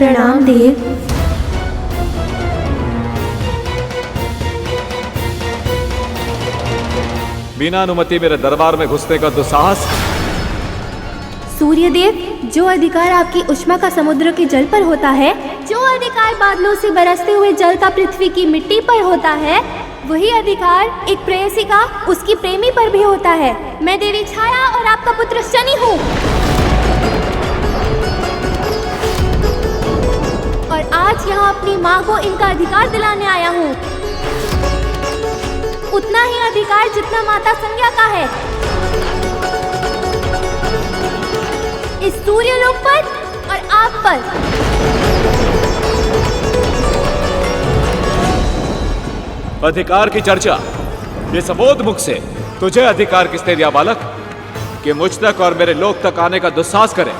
प्रणाम देव। बिना अनुमति मेरे दरबार में घुसने का दुस्साहस। सूर्यदेव, जो अधिकार आपकी उष्मा का समुद्र के जल पर होता है, जो अधिकार बादलों से बरसते हुए जल का पृथ्वी की मिट्टी पर होता है, वही अधिकार एक प्रेयसी का उसकी प्रेमी पर भी होता है। मैं देवी छाया और आपका पुत्र शनि हूँ, और आज यहाँ अपनी माँ को इनका अधिकार दिलाने आया हूँ। उतना ही अधिकार जितना माता संज्ञा का है इस सूर्यलोक पर और आप पर। अधिकार की चर्चा, ये सबोध मुख से तुझे अधिकार किसने दिया बालक कि मुझ तक और मेरे लोक तक आने का दुस्साहस करे?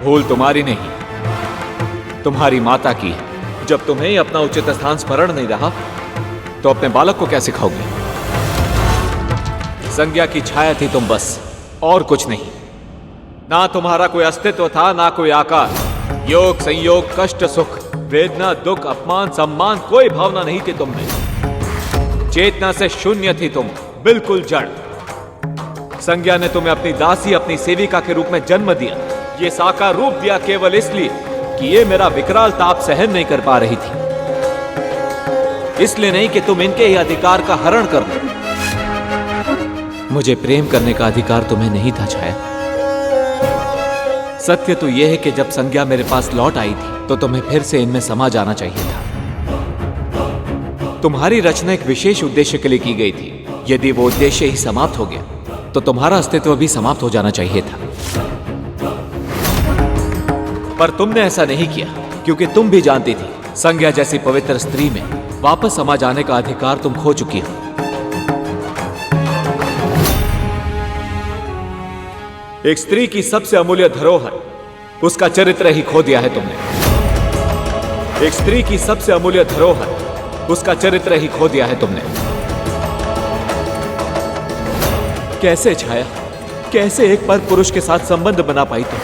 भूल तुम्हारी नहीं, तुम्हारी माता की है। जब तुम्हें ही अपना उचित स्थान स्मरण नहीं रहा तो अपने बालक को क्या सिखाओगे? संज्ञा की छाया थी तुम, बस और कुछ नहीं। ना तुम्हारा कोई अस्तित्व था, ना कोई आकार। योग संयोग, कष्ट सुख, वेदना दुख, अपमान सम्मान, कोई भावना नहीं थी तुम में। चेतना से शून्य थी तुम, बिल्कुल जड़। संज्ञा ने तुम्हें अपनी दासी, अपनी सेविका के रूप में जन्म दिया। ये साकार रूप दिया केवल इसलिए कि ये मेरा विकराल ताप सहन नहीं कर पा रही थी, इसलिए नहीं कि तुम इनके ही अधिकार का हरण कर लो। मुझे प्रेम करने का अधिकार तुम्हें नहीं था छाया। सत्य तो यह है कि जब संज्ञा मेरे पास लौट आई थी तो तुम्हें फिर से इनमें समा जाना चाहिए था। तुम्हारी रचना एक विशेष उद्देश्य के लिए की गई थी। यदि वो उद्देश्य ही समाप्त हो गया तो तुम्हारा अस्तित्व भी समाप्त हो जाना चाहिए था। पर तुमने ऐसा नहीं किया, क्योंकि तुम भी जानती थी संज्ञा जैसी पवित्र स्त्री में वापस समा जाने का अधिकार तुम खो चुकी हो। एक स्त्री की सबसे अमूल्य धरोहर, उसका चरित्र ही खो दिया है तुमने। एक स्त्री की सबसे अमूल्य धरोहर, उसका चरित्र ही खो दिया है तुमने। कैसे छाया, कैसे एक पर पुरुष के साथ संबंध बना पाई तुम?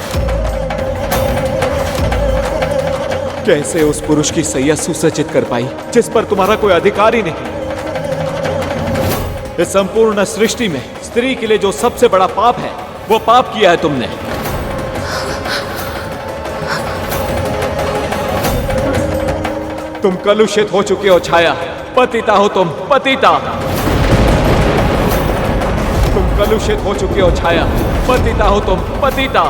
कैसे उस पुरुष की सैया सुसज्जित कर पाई जिस पर तुम्हारा कोई अधिकार ही नहीं? इस संपूर्ण सृष्टि में स्त्री के लिए जो सबसे बड़ा पाप है, वो पाप किया है तुमने। तुम कलुषित हो चुके हो छाया, पतिता हो तुम, पतिता। तुम कलुषित हो चुके हो छाया, पतिता हो तुम, पतिता।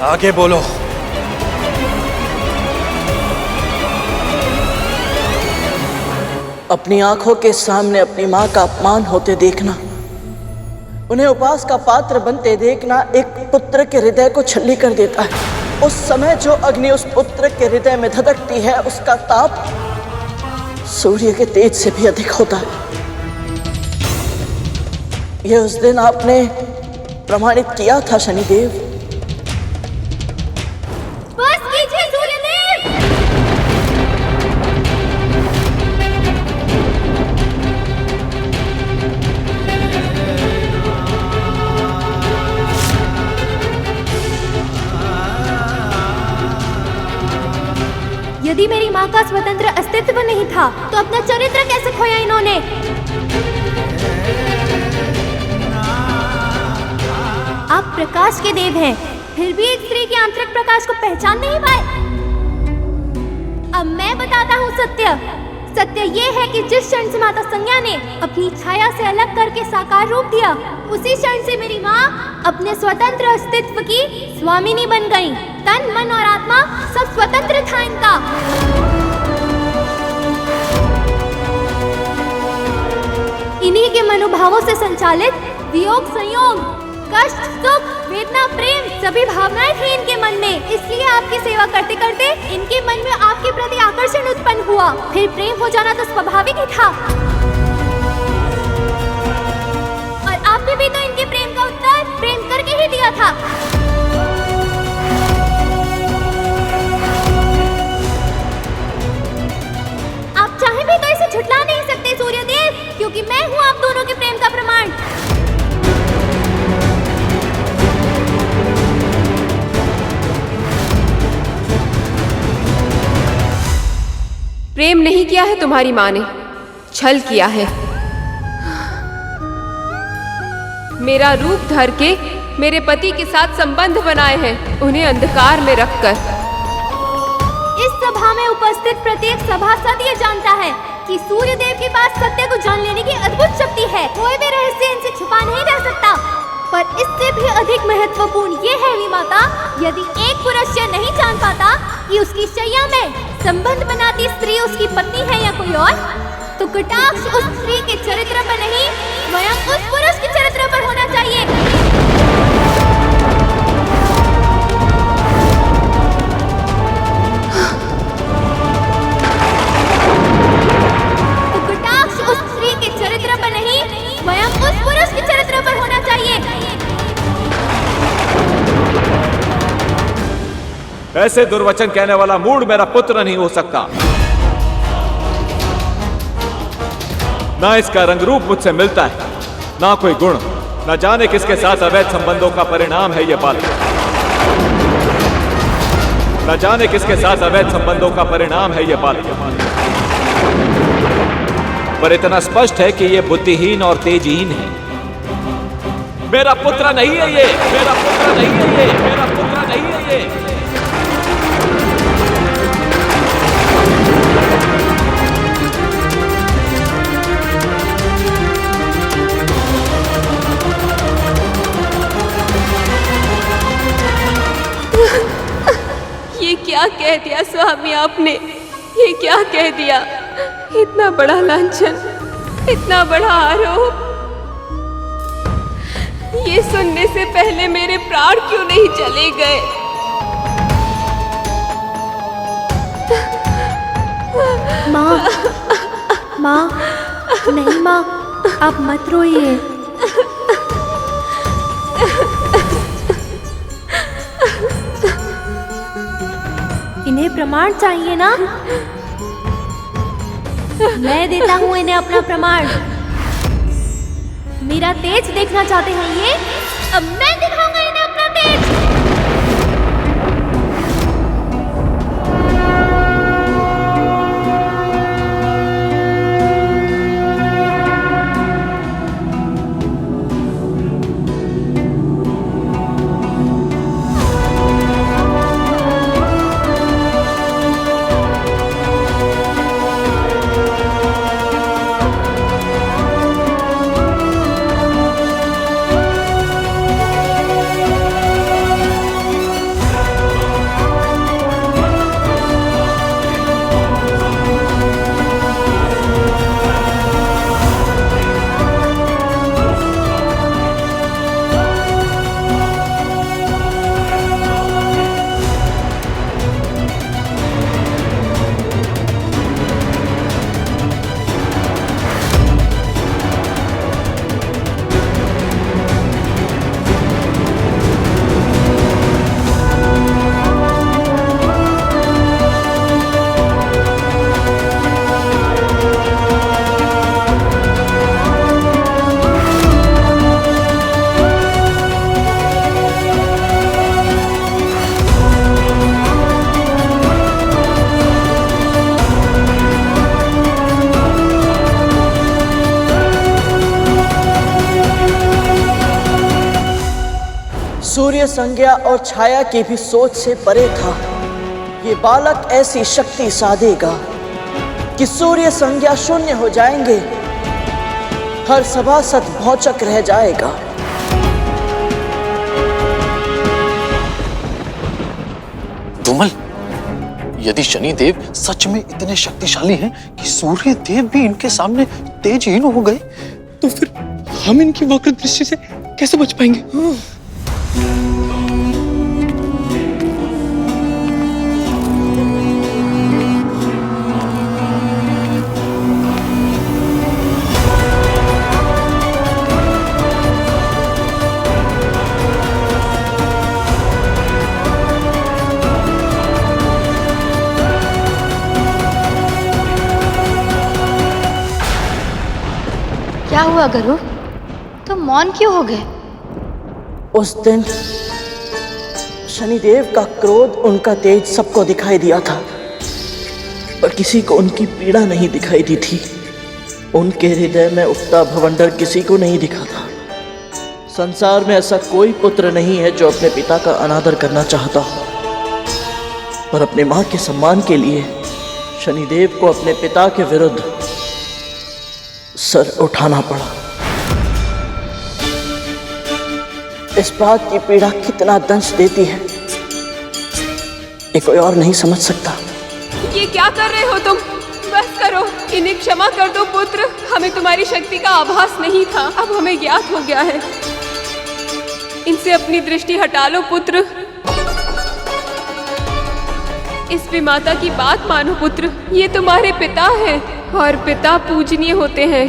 आगे बोलो। अपनी आंखों के सामने अपनी मां का अपमान होते देखना, उन्हें उपहास का पात्र बनते देखना एक पुत्र के हृदय को छल्ली कर देता है। उस समय जो अग्नि उस पुत्र के हृदय में धधकती है, उसका ताप सूर्य के तेज से भी अधिक होता है। यह उस दिन आपने प्रमाणित किया था शनिदेव। यदि मेरी माँ का स्वतंत्र अस्तित्व नहीं था तो अपना चरित्र कैसे खोया इन्होंने? आप प्रकाश के देव हैं, फिर भी एक स्त्री के आंतरिक प्रकाश को पहचान नहीं पाए। अब मैं बताता हूँ सत्य। सत्य ये है कि जिस क्षण से माता संज्ञा ने अपनी छाया से अलग करके साकार रूप दिया, उसी क्षण से मेरी माँ अपने स्वतंत्र अस्तित्व की स्वामिनी बन गई। तन मन और आत्मा सब स्वतंत्र था इनका। इन्हीं के मनोभावों से संचालित वियोग संयोग, कष्ट सुख, वेदना प्रेम सभी भावनाएं थी इनके मन में। इसलिए आपकी सेवा करते करते इनके मन में आपके प्रति आकर्षण उत्पन्न हुआ। फिर प्रेम हो जाना तो स्वाभाविक ही था, और आपने भी तो इनके प्रेम का उत्तर प्रेम करके ही दिया था। प्रेम नहीं किया है तुम्हारी माँ ने, छल किया है। मेरा रूप धर के मेरे पति के साथ संबंध बनाए हैं, उन्हें अंधकार में रखकर। इस सभा में उपस्थित प्रत्येक सभासद ये जानता है कि सूर्य देव के पास सत्य को जान लेने की अद्भुत शक्ति है। कोई भी रहस्य इनसे छुपा नहीं रह सकता। पर इससे भी अधिक महत्वपूर्ण ये है माता, यदि एक पुरुष यह नहीं जान पाता कि उसकी शैया में संबंध बनाती स्त्री उसकी पत्नी है या कोई और, तो कटाक्ष उस स्त्री के चरित्र पर नहीं, स्वयं उस पुरुष के चरित्र पर होना चाहिए। तो कटाक्ष उस स्त्री के चरित्र पर नहीं, स्वयं उस पुरुष के चरित्र पर होना चाहिए। ऐसे दुर्वचन कहने वाला मूढ़ मेरा पुत्र नहीं हो सकता। ना इसका रंग रूप मुझसे मिलता है, ना कोई गुण, न जाने किसके साथ अवैध संबंधों का परिणाम है ये बालक। न जाने किसके साथ अवैध संबंधों का परिणाम है ये बालक। पर इतना स्पष्ट है कि ये बुद्धिहीन और तेजहीन है। मेरा पुत्र नहीं है ये, मेरा पुत्र नहीं है ये, मेरा पुत्र नहीं है ये। ये क्या कह दिया स्वामी आपने, ये क्या कह दिया? इतना बड़ा लांछन, इतना बड़ा आरोप, ये सुनने से पहले मेरे प्राण क्यों नहीं चले गए? माँ, माँ, नहीं माँ, आप मत रोइए। इन्हें प्रमाण चाहिए ना? मैं देता हूँ इन्हें अपना प्रमाण। मेरा तेज देखना चाहते हैं ये? अब मैं दिखाऊंगा इन्हें अपना तेज। सूर्य संज्ञा और छाया की भी सोच से परे था। ये बालक ऐसी शक्ति साधेगा कि सूर्य संज्ञा शून्य हो जाएंगे, हर सभासद भौचक रह जाएगा। धूमल, यदि शनिदेव सच में इतने शक्तिशाली हैं कि सूर्य देव भी इनके सामने तेजहीन हो गए, तो फिर हम इनकी वक्र दृष्टि से कैसे बच पाएंगे? क्या हुआ गरुड़, तुम मौन क्यों हो गए? उस दिन शनिदेव का क्रोध, उनका तेज सबको दिखाई दिया था। पर किसी को उनकी पीड़ा नहीं दिखाई दी थी। उनके हृदय में उठता भवंडर किसी को नहीं दिखा था। संसार में ऐसा कोई पुत्र नहीं है जो अपने पिता का अनादर करना चाहता हो, पर अपने मां के सम्मान के लिए शनिदेव को अपने पिता के विरुद्ध सर उठाना पड़ा। इस बात की पीड़ा कितना दंश देती है, ये कोई और नहीं समझ सकता। ये क्या कर रहे हो तुम? बस करो, इन्हें क्षमा कर दो पुत्र। हमें तुम्हारी शक्ति का आभास नहीं था, अब हमें ज्ञात हो गया है। इनसे अपनी दृष्टि हटा लो पुत्र। इस विमाता की बात मानो पुत्र, ये तुम्हारे पिता हैं और पिता पूजनीय होते हैं।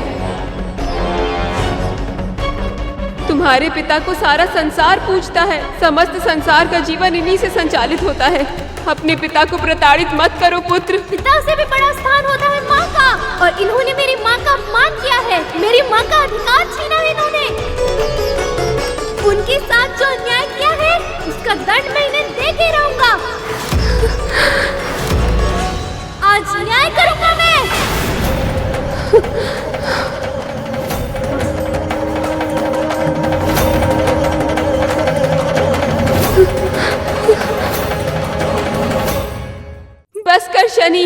तुम्हारे पिता को सारा संसार पूजता है, समस्त संसार का जीवन इन्हीं से संचालित होता है। अपने पिता को प्रताड़ित मत करो पुत्र। पिता से भी बड़ा स्थान होता है माँ का, और इन्होंने मेरी माँ का अपमान किया है, मेरी माँ का अधिकार छीना है इन्होंने। उनके साथ जो अन्याय किया है उसका दंड मैं इन्हें दे के रहूंगा। आज न्याय करूंगा मैं। बस कर शनि।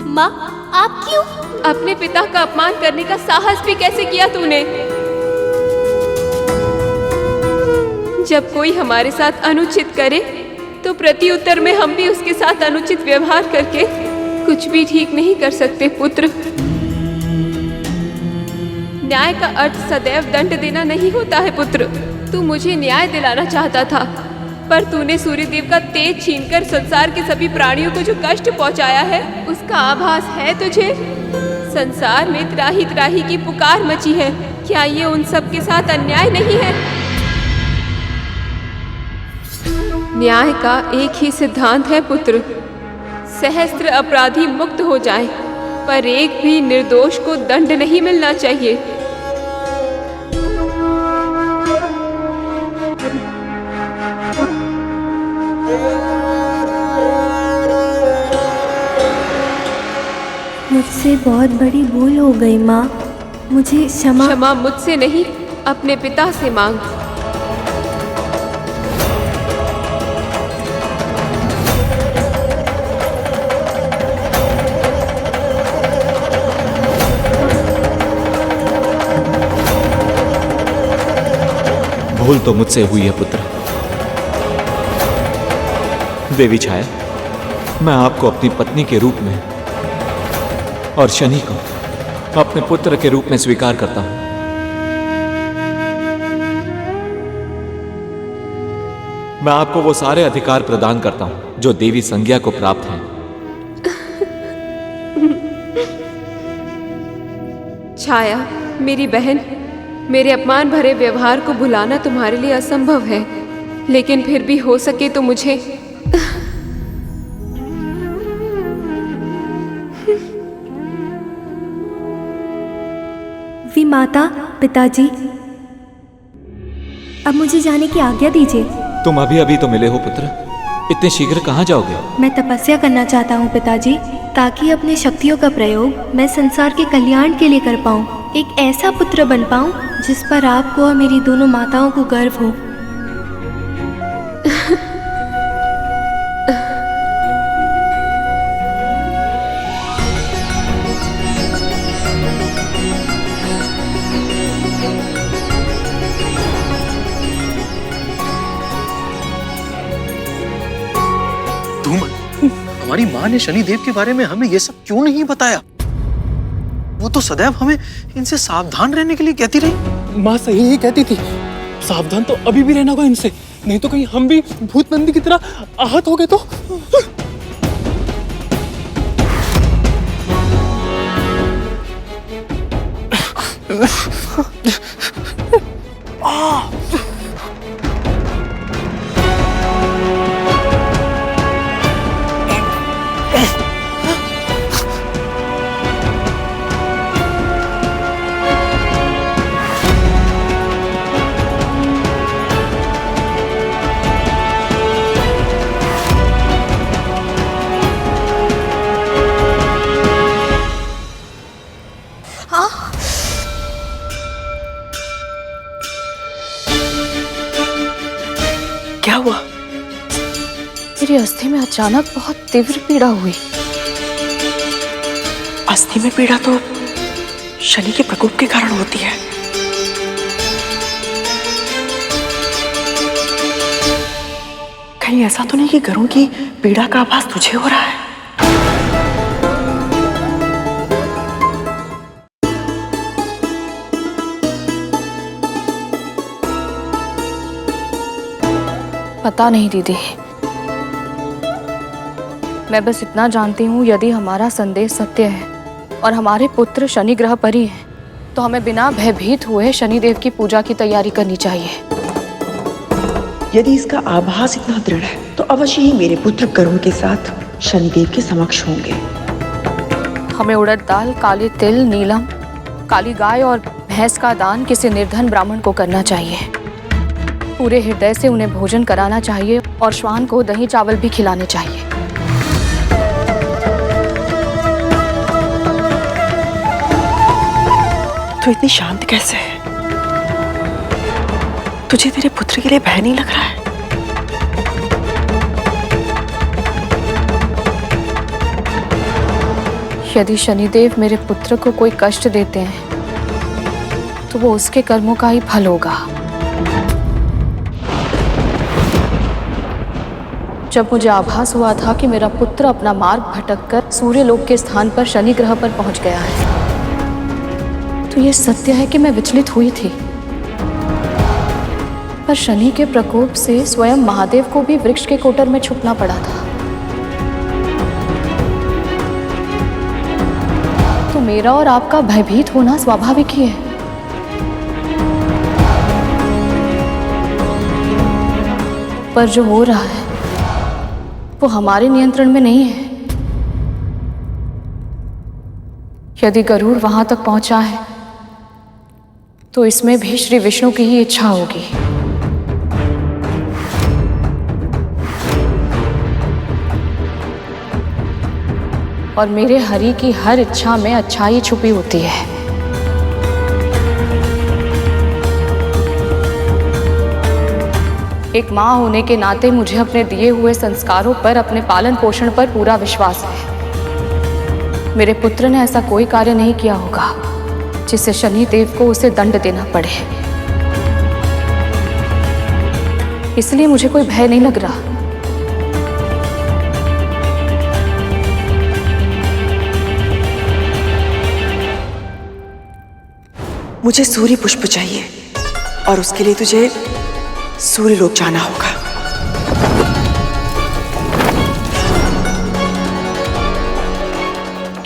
माँ, आप क्यों? अपने पिता का अपमान करने का साहस भी कैसे किया तूने? जब कोई हमारे साथ अनुचित करे तो प्रति उत्तर में हम भी उसके साथ अनुचित व्यवहार करके कुछ भी ठीक नहीं कर सकते पुत्र। न्याय का अर्थ सदैव दंड देना नहीं होता है पुत्र। तू मुझे न्याय दिलाना चाहता था, पर तूने सूर्यदेव का तेज छीनकर संसार के सभी प्राणियों को जो कष्ट पहुंचाया है उसका आभास है तुझे? संसार में त्राही त्राही की पुकार मची है, क्या ये उन सब के साथ अन्याय नहीं है? न्याय का एक ही सिद्धांत है पुत्र, सहस्त्र अपराधी मुक्त हो जाएं, पर एक भी निर्दोष को दंड नहीं मिलना चाहिए। मुझसे बहुत बड़ी भूल हो गई माँ, मुझे क्षमा मुझसे नहीं, अपने पिता से मांग। भूल तो मुझसे हुई है पुत्र। देवी छाया, मैं आपको अपनी पत्नी के रूप में और शनि को अपने पुत्र के रूप में स्वीकार करता हूं। मैं आपको वो सारे अधिकार प्रदान करता हूं जो देवी संज्ञा को प्राप्त हैं। छाया, मेरी बहन, मेरे अपमान भरे व्यवहार को भुलाना तुम्हारे लिए असंभव है, लेकिन फिर भी हो सके तो मुझे माता, पिताजी, अब मुझे जाने की आज्ञा दीजिए। तुम अभी अभी तो मिले हो पुत्र, इतने शीघ्र कहाँ जाओगे? मैं तपस्या करना चाहता हूँ पिताजी, ताकि अपने शक्तियों का प्रयोग मैं संसार के कल्याण के लिए कर पाऊँ, एक ऐसा पुत्र बन पाऊँ जिस पर आपको और मेरी दोनों माताओं को गर्व हो। हमारी माँ ने शनिदेव के बारे में हमें ये सब क्यों नहीं बताया? वो तो सदैव हमें इनसे सावधान रहने के लिए कहती रही। माँ सही ही कहती थी, सावधान तो अभी भी रहना होगा इनसे, नहीं तो कहीं हम भी भूत नंदी की तरह आहत हो गए तो। क्या हुआ? मेरी अस्थि में अचानक बहुत तीव्र पीड़ा हुई। अस्थि में पीड़ा तो शनि के प्रकोप के कारण होती है। कहीं ऐसा तो नहीं कि गरुड़ की पीड़ा का आभास तुझे हो रहा है? पता नहीं दीदी, मैं बस इतना जानती हूँ, यदि हमारा संदेश सत्य है और हमारे पुत्र शनि ग्रह पर ही हैं, तो हमें बिना भयभीत हुए शनिदेव की पूजा की तैयारी करनी चाहिए। यदि इसका आभास इतना दृढ़ है तो अवश्य ही मेरे पुत्र गरुड़ के साथ शनिदेव के समक्ष होंगे। हमें उड़द दाल, काले तिल, नीलम, काली गाय और भैंस का दान किसी निर्धन ब्राह्मण को करना चाहिए। पूरे हृदय से उन्हें भोजन कराना चाहिए और श्वान को दही चावल भी खिलाने चाहिए। तू इतनी शांत कैसे है? तुझे तेरे पुत्र के लिए भय नहीं लग रहा है? यदि शनिदेव मेरे पुत्र को कोई कष्ट देते हैं तो वो उसके कर्मों का ही फल होगा। जब मुझे आभास हुआ था कि मेरा पुत्र अपना मार्ग भटककर सूर्यलोक के स्थान पर शनि ग्रह पर पहुंच गया है, तो ये सत्य है कि मैं विचलित हुई थी। पर शनि के प्रकोप से स्वयं महादेव को भी वृक्ष के कोटर में छुपना पड़ा था। तो मेरा और आपका भयभीत होना स्वाभाविक ही है। पर जो हो रहा है वो हमारे नियंत्रण में नहीं है। यदि गरुड़ वहां तक पहुंचा है तो इसमें भी श्री विष्णु की ही इच्छा होगी। और मेरे हरि की हर इच्छा में अच्छाई छुपी होती है। एक माँ होने के नाते मुझे अपने दिए हुए संस्कारों पर, अपने पालन पोषण पर पूरा विश्वास है। मेरे पुत्र ने ऐसा कोई कार्य नहीं किया होगा जिससे शनि देव को उसे दंड देना पड़े। इसलिए मुझे कोई भय नहीं लग रहा। मुझे सूर्य पुष्प चाहिए और उसके लिए तुझे सूर्यलोक जाना होगा।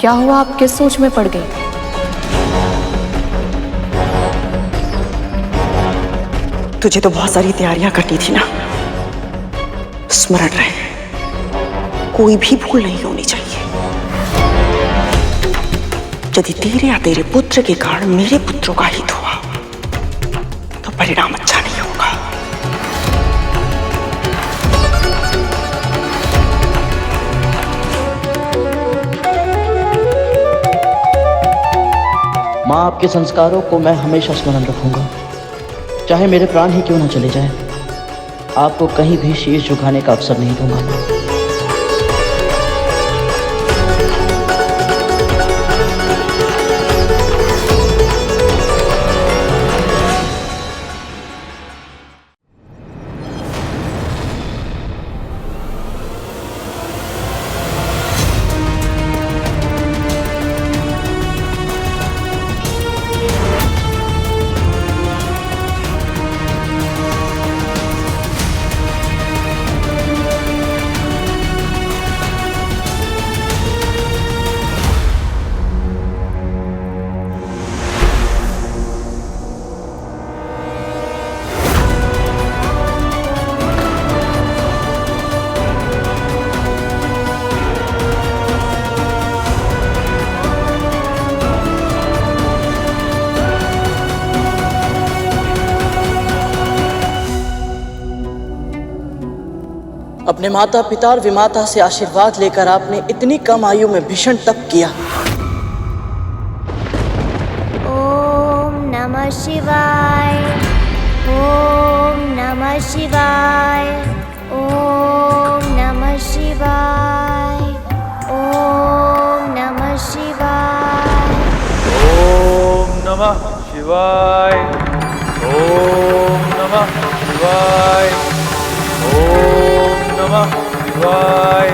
क्या हुआ, आप किस सोच में पड़ गई? तुझे तो बहुत सारी तैयारियां करनी थी ना। स्मरण रहे, कोई भी भूल नहीं होनी चाहिए। यदि तेरे या तेरे पुत्र के कारण मेरे पुत्रों का हित हुआ तो परिणाम अच्छा नहीं होगा। माँ, आपके संस्कारों को मैं हमेशा स्मरण रखूंगा, चाहे मेरे प्राण ही क्यों न चले जाएं। आपको कहीं भी शीश झुकाने का अवसर नहीं दूंगा माँ। अपने माता पिता और विमाता से आशीर्वाद लेकर आपने इतनी कम आयु में भीषण तप किया। ओम नमः शिवाय, ओम नमः शिवाय, ओम नमः शिवाय, ओम नमः शिवाय, ओम नमः शिवाय, ओम नमः शिवाय, ओम नमः शिवाय,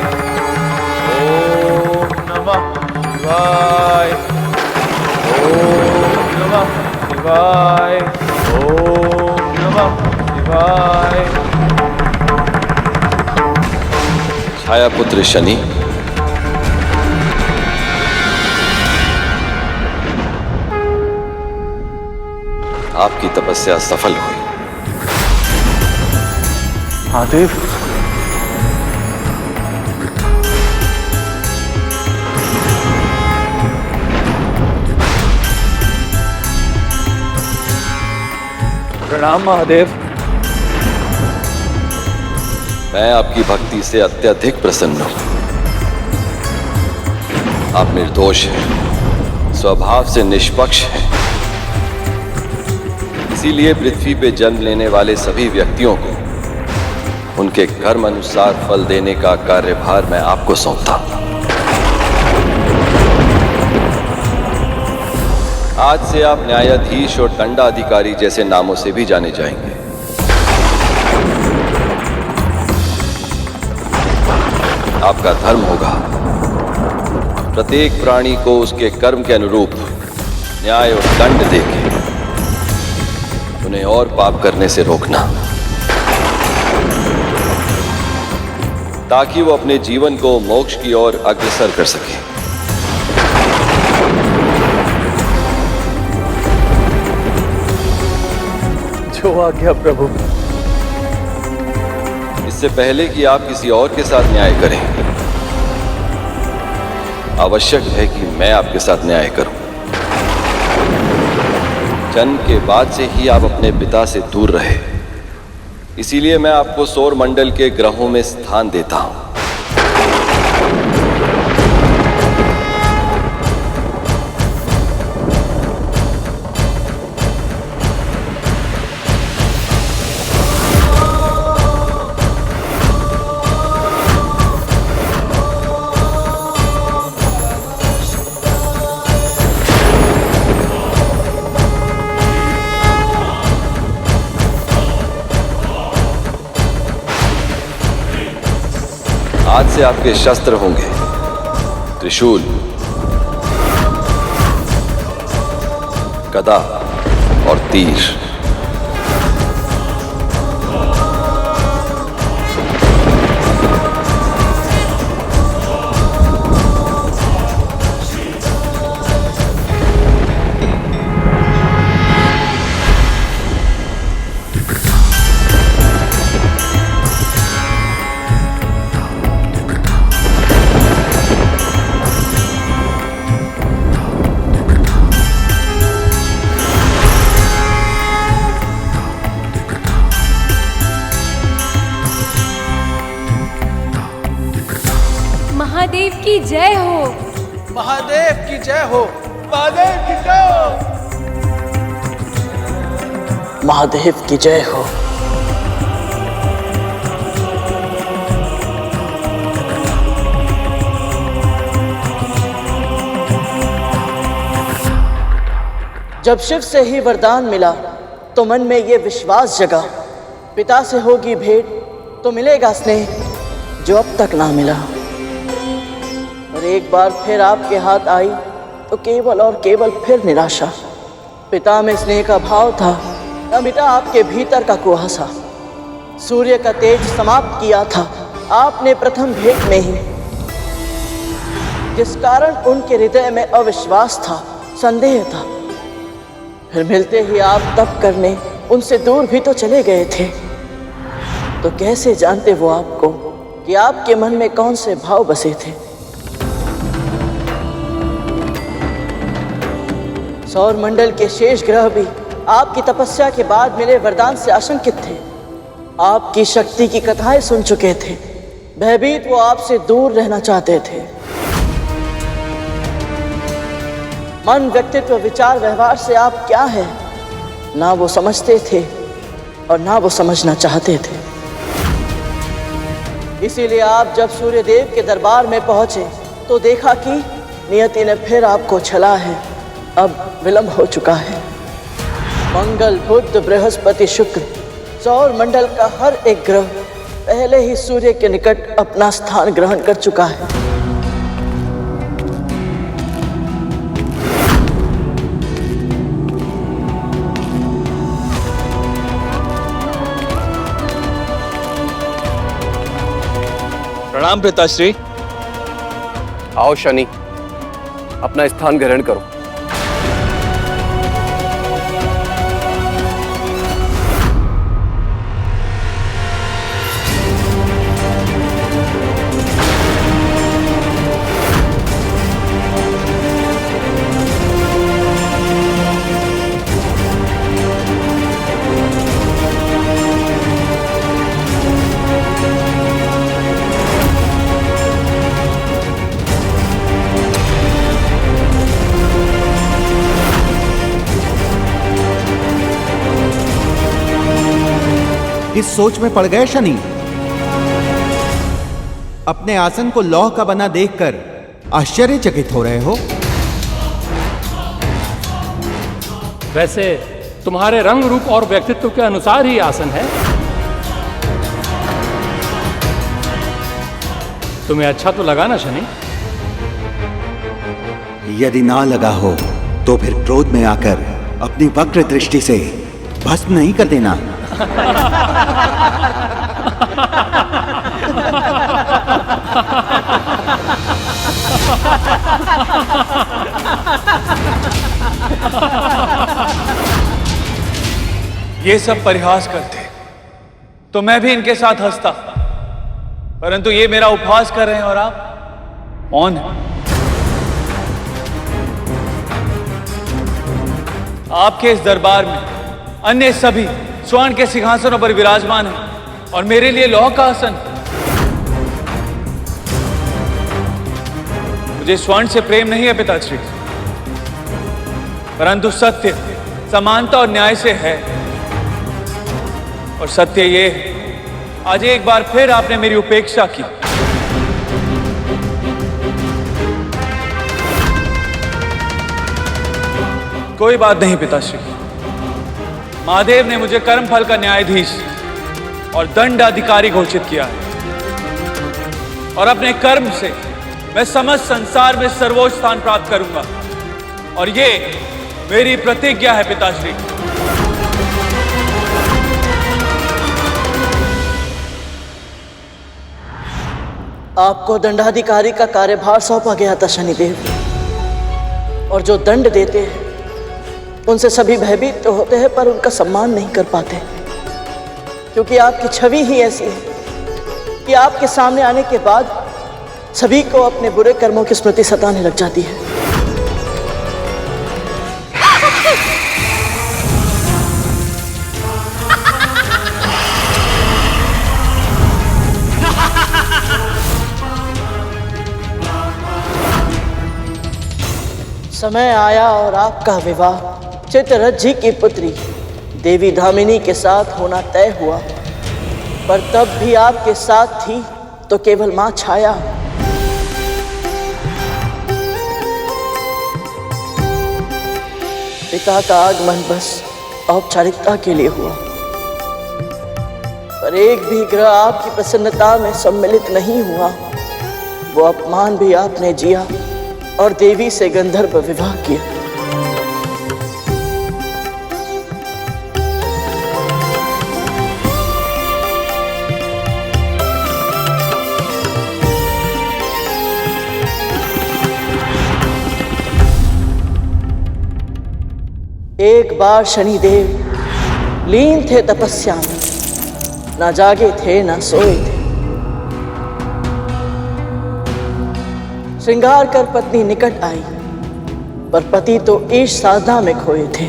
ओम नमः शिवाय, ओम नमः शिवाय, ओम नमः शिवाय। छाया पुत्र शनि, आपकी तपस्या सफल हुई। महादेव, प्रणाम महादेव। मैं आपकी भक्ति से अत्यधिक प्रसन्न हूं। आप निर्दोष हैं, स्वभाव से निष्पक्ष हैं। इसीलिए पृथ्वी पे जन्म लेने वाले सभी व्यक्तियों को उनके कर्म अनुसार फल देने का कार्यभार मैं आपको सौंपता हूं। आज से आप न्यायाधीश और दंडाधिकारी जैसे नामों से भी जाने जाएंगे। आपका धर्म होगा प्रत्येक प्राणी को उसके कर्म के अनुरूप न्याय और दंड देके उन्हें और पाप करने से रोकना, ताकि वो अपने जीवन को मोक्ष की ओर अग्रसर कर सके। जो आज्ञा प्रभु। इससे पहले कि आप किसी और के साथ न्याय करें, आवश्यक है कि मैं आपके साथ न्याय करूं। जन्म के बाद से ही आप अपने पिता से दूर रहे, इसीलिए मैं आपको सौर मंडल के ग्रहों में स्थान देता हूं। आज से आपके शस्त्र होंगे त्रिशूल, गदा और तीर। महादेव की जय हो। महादेव की जय हो। महादेव की जय हो। महादेव की जय हो। जब शिव से ही वरदान मिला तो मन में ये विश्वास जगा, पिता से होगी भेंट तो मिलेगा स्नेह जो अब तक ना मिला। और एक बार फिर आपके हाथ आई तो केवल और केवल फिर निराशा। पिता में स्नेह का भाव था, न मिटा आपके भीतर का कुहासा। सूर्य का तेज समाप्त किया था आपने प्रथम भेंट में ही, जिस कारण उनके हृदय में अविश्वास था, संदेह था। फिर मिलते ही आप तप करने उनसे दूर भी तो चले गए थे, तो कैसे जानते वो आपको कि आपके मन में कौन से भाव बसे थे। सौर मंडल के शेष ग्रह भी आपकी तपस्या के बाद मिले वरदान से आशंकित थे। आपकी शक्ति की कथाएं सुन चुके थे, भयभीत वो आपसे दूर रहना चाहते थे। मन, व्यक्तित्व, विचार, व्यवहार से आप क्या है ना वो समझते थे और ना वो समझना चाहते थे। इसीलिए आप जब सूर्यदेव के दरबार में पहुंचे तो देखा कि नियति ने फिर आपको छला है। अब विलंब हो चुका है। मंगल, बुध, बृहस्पति, शुक्र, सौर मंडल का हर एक ग्रह पहले ही सूर्य के निकट अपना स्थान ग्रहण कर चुका है। प्रणाम पिताश्री। आओ शनि, अपना स्थान ग्रहण करो। इस सोच में पड़ गए शनि। अपने आसन को लौह का बना देखकर आश्चर्यचकित हो रहे हो। वैसे तुम्हारे रंग, रूप और व्यक्तित्व के अनुसार ही आसन है। तुम्हें अच्छा तो लगा ना शनि? यदि ना लगा हो तो फिर क्रोध में आकर अपनी वक्र दृष्टि से भस्म नहीं कर देना। ये सब परिहास करते तो मैं भी इनके साथ हंसता, परंतु ये मेरा उपहास कर रहे हैं और आप मौन हैं। आपके इस दरबार में अन्य सभी स्वर्ण के सिंहासनों पर विराजमान हैं और मेरे लिए लौह का आसन। मुझे स्वर्ण से प्रेम नहीं है पिताश्री, परंतु सत्य, समानता और न्याय से है। और सत्य ये है, आज एक बार फिर आपने मेरी उपेक्षा की। कोई बात नहीं पिताश्री, महादेव ने मुझे कर्मफल का न्यायाधीश और दंड अधिकारी घोषित किया है और अपने कर्म से मैं समस्त संसार में सर्वोच्च स्थान प्राप्त करूंगा और ये मेरी प्रतिज्ञा है पिताश्री। आपको दंडाधिकारी का कार्यभार सौंपा गया था शनिदेव, और जो दंड देते हैं उनसे सभी भयभीत तो होते हैं पर उनका सम्मान नहीं कर पाते, क्योंकि आपकी छवि ही ऐसी है कि आपके सामने आने के बाद सभी को अपने बुरे कर्मों की स्मृति सताने लग जाती है। समय आया और आपका विवाह चित्ररथ की पुत्री देवी धामिनी के साथ होना तय हुआ, पर तब भी आपके साथ थी तो केवल मां छाया। पिता का आगमन बस औपचारिकता के लिए हुआ, पर एक भी ग्रह आपकी प्रसन्नता में सम्मिलित नहीं हुआ। वो अपमान भी आपने जिया और देवी से गंधर्व विवाह किया। एक बार शनिदेव लीन थे तपस्या में, ना जागे थे ना सोए थे। श्रृंगार कर पत्नी निकट आई, पर पति तो ईश साधना में खोए थे।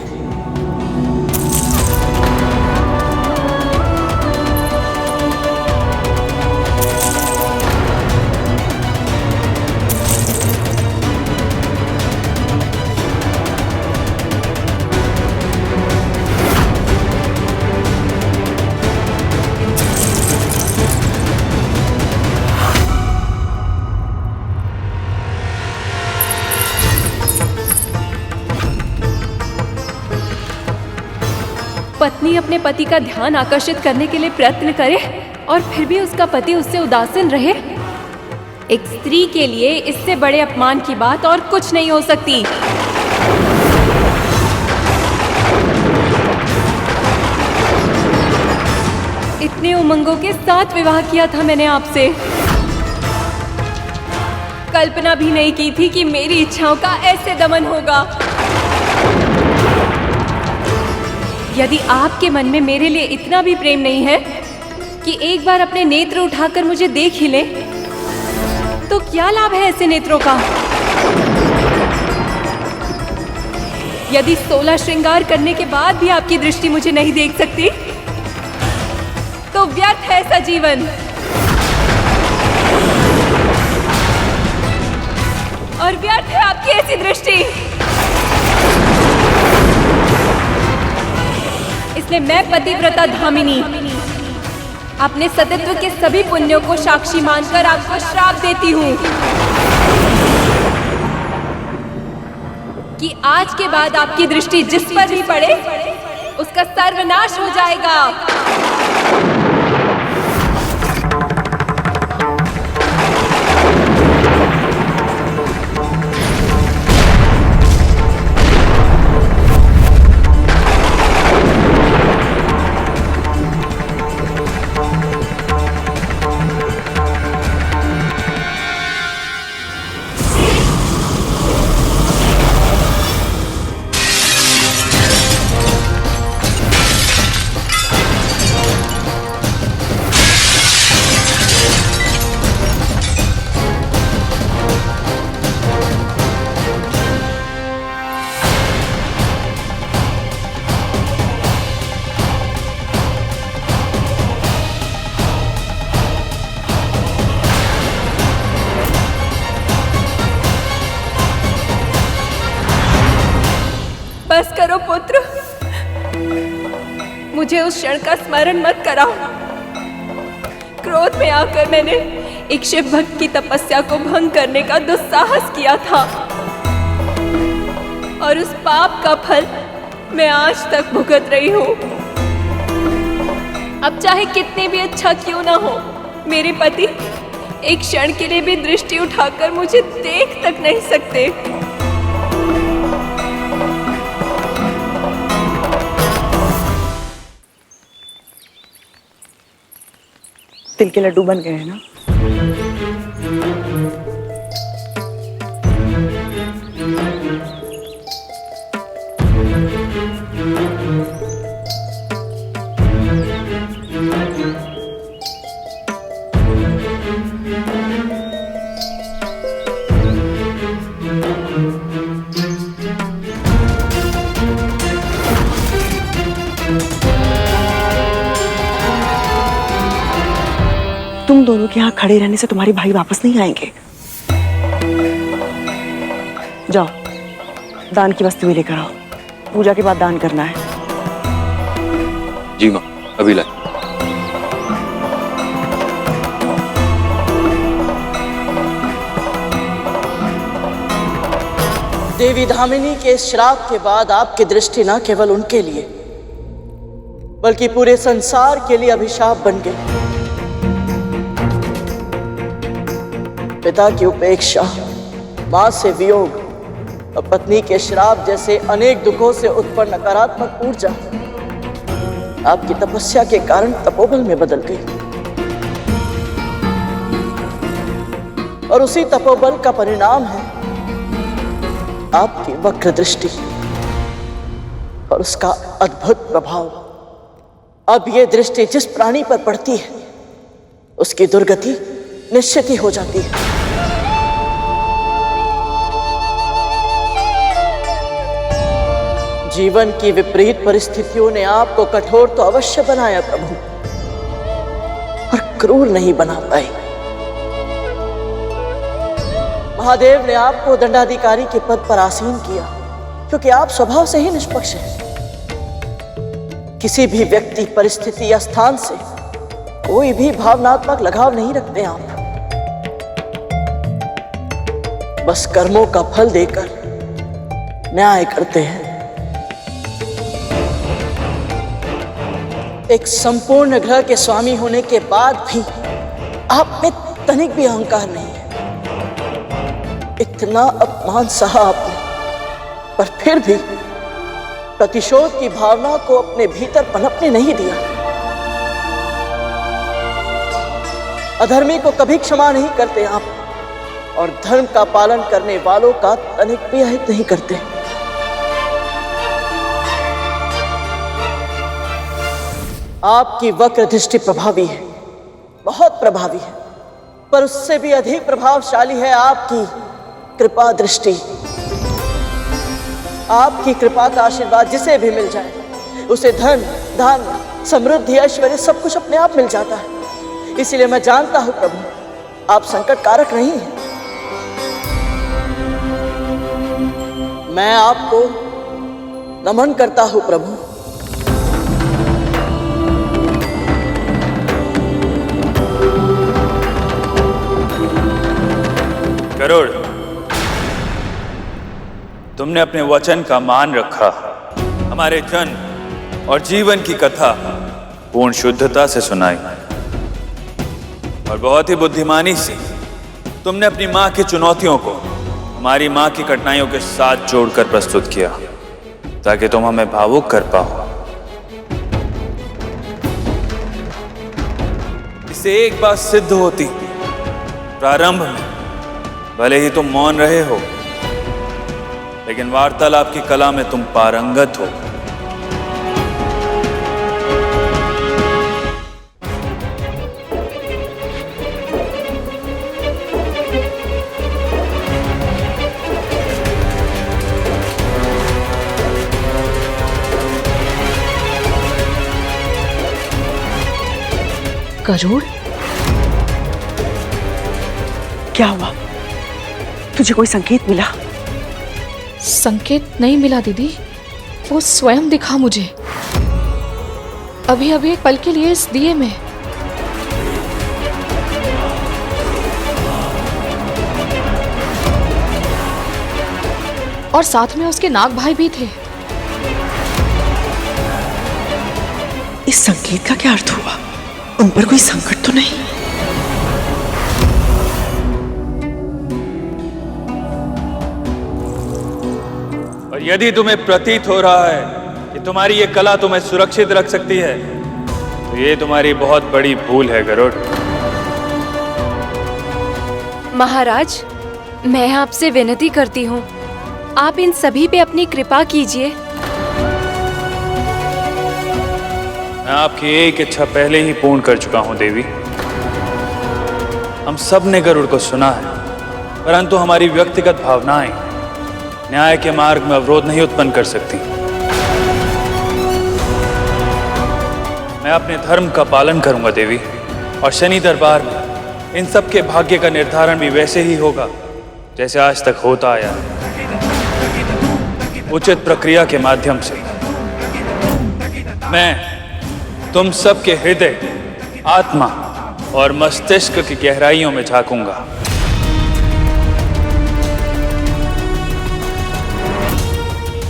पत्नी अपने पति का ध्यान आकर्षित करने के लिए प्रयत्न करे और फिर भी उसका पति उससे उदासीन रहे। एक स्त्री के लिए इससे बड़े अपमान की बात और कुछ नहीं हो सकती। इतने उमंगों के साथ विवाह किया था मैंने आपसे। कल्पना भी नहीं की थी कि मेरी इच्छाओं का ऐसे दमन होगा। यदि आपके मन में मेरे लिए इतना भी प्रेम नहीं है कि एक बार अपने नेत्र उठाकर मुझे देख ही ले, तो क्या लाभ है ऐसे नेत्रों का? यदि 16 श्रृंगार करने के बाद भी आपकी दृष्टि मुझे नहीं देख सकती, तो व्यर्थ है ऐसा जीवन। और व्यर्थ है आपकी ऐसी दृष्टि। इसलिए मैं पतिव्रता धामिनी अपने सतीत्व के सभी पुण्यों को साक्षी मानकर आपको श्राप देती हूँ कि आज के बाद आपकी दृष्टि जिस पर भी पड़े उसका सर्वनाश हो जाएगा। बस करो पुत्र, मुझे उस क्षण का स्मरण मत कराओ। क्रोध में आकर मैंने एक शिव भक्त की तपस्या को भंग करने का दुस्साहस किया था और उस पाप का फल मैं आज तक भुगत रही हूँ। अब चाहे कितने भी अच्छा क्यों ना हो, मेरे पति एक क्षण के लिए भी दृष्टि उठाकर मुझे देख तक नहीं सकते। तिल के लड्डू बन गए हैं ना? तुम दोनों के यहाँ खड़े रहने से तुम्हारे भाई वापस नहीं आएंगे। जाओ दान की वस्तुएं लेकर आओ, पूजा के बाद दान करना है। जी माँ, अभी लाए। देवी धामिनी के श्राप के बाद आपकी दृष्टि न केवल उनके लिए बल्कि पूरे संसार के लिए अभिशाप बन गई। पिता की उपेक्षा, मां से वियोग और पत्नी के श्राप जैसे अनेक दुखों से उत्पन्न नकारात्मक ऊर्जा आपकी तपस्या के कारण तपोबल में बदल गई और उसी तपोबल का परिणाम है आपकी वक्र दृष्टि और उसका अद्भुत प्रभाव। अब ये दृष्टि जिस प्राणी पर पड़ती है उसकी दुर्गति निश्चित ही हो जाती है। जीवन की विपरीत परिस्थितियों ने आपको कठोर तो अवश्य बनाया प्रभु, पर क्रूर नहीं बना पाई। महादेव ने आपको दंडाधिकारी के पद पर आसीन किया क्योंकि आप स्वभाव से ही निष्पक्ष हैं। किसी भी व्यक्ति, परिस्थिति या स्थान से कोई भी भावनात्मक लगाव नहीं रखते आप। बस कर्मों का फल देकर न्याय करते हैं। एक संपूर्ण ग्रह के स्वामी होने के बाद भी आप में तनिक भी अहंकार नहीं है। इतना अपमान सहा आपने, पर फिर भी प्रतिशोध की भावना को अपने भीतर पनपने नहीं दिया। अधर्मी को कभी क्षमा नहीं करते आप, और धर्म का पालन करने वालों का तनिक भी अहित नहीं करते। आपकी वक्र दृष्टि प्रभावी है, बहुत प्रभावी है, पर उससे भी अधिक प्रभावशाली है आपकी कृपा दृष्टि। आपकी कृपा का आशीर्वाद जिसे भी मिल जाए उसे धन, धान, समृद्धि, ऐश्वर्य सब कुछ अपने आप मिल जाता है। इसीलिए मैं जानता हूं प्रभु, आप संकट कारक नहीं हैं। मैं आपको नमन करता हूं प्रभु। गरुड़, तुमने अपने वचन का मान रखा। हमारे जन्म और जीवन की कथा पूर्ण शुद्धता से सुनाई और बहुत ही बुद्धिमानी से तुमने अपनी मां की चुनौतियों को हमारी मां की कठिनाइयों के साथ जोड़कर प्रस्तुत किया ताकि तुम हमें भावुक कर पाओ। इससे एक बात सिद्ध होती, प्रारंभ में भले ही तुम मौन रहे हो, लेकिन वार्तालाप की कला में तुम पारंगत हो। गरुड़, क्या हुआ? तुझे कोई संकेत मिला? संकेत नहीं मिला दीदी, वो स्वयं दिखा मुझे अभी अभी एक पल के लिए इस दिए में। और साथ में उसके नाग भाई भी थे। इस संकेत का क्या अर्थ हुआ? उन पर कोई संकट तो नहीं? और यदि तुम्हें प्रतीत हो रहा है कि तुम्हारी ये कला तुम्हें सुरक्षित रख सकती है, तो ये तुम्हारी बहुत बड़ी भूल है गरुड़। महाराज, मैं आपसे विनती करती हूँ, आप इन सभी पे अपनी कृपा कीजिए। मैं आपकी एक इच्छा पहले ही पूर्ण कर चुका हूं देवी। हम सब ने गरुड़ को सुना है, परंतु हमारी व्यक्तिगत भावनाएं न्याय के मार्ग में अवरोध नहीं उत्पन्न कर सकती। मैं अपने धर्म का पालन करूंगा देवी, और शनि दरबार में इन सब के भाग्य का निर्धारण भी वैसे ही होगा जैसे आज तक होता आया, उचित प्रक्रिया के माध्यम से। मैं तुम सबके हृदय, आत्मा और मस्तिष्क की गहराइयों में झांकूंगा।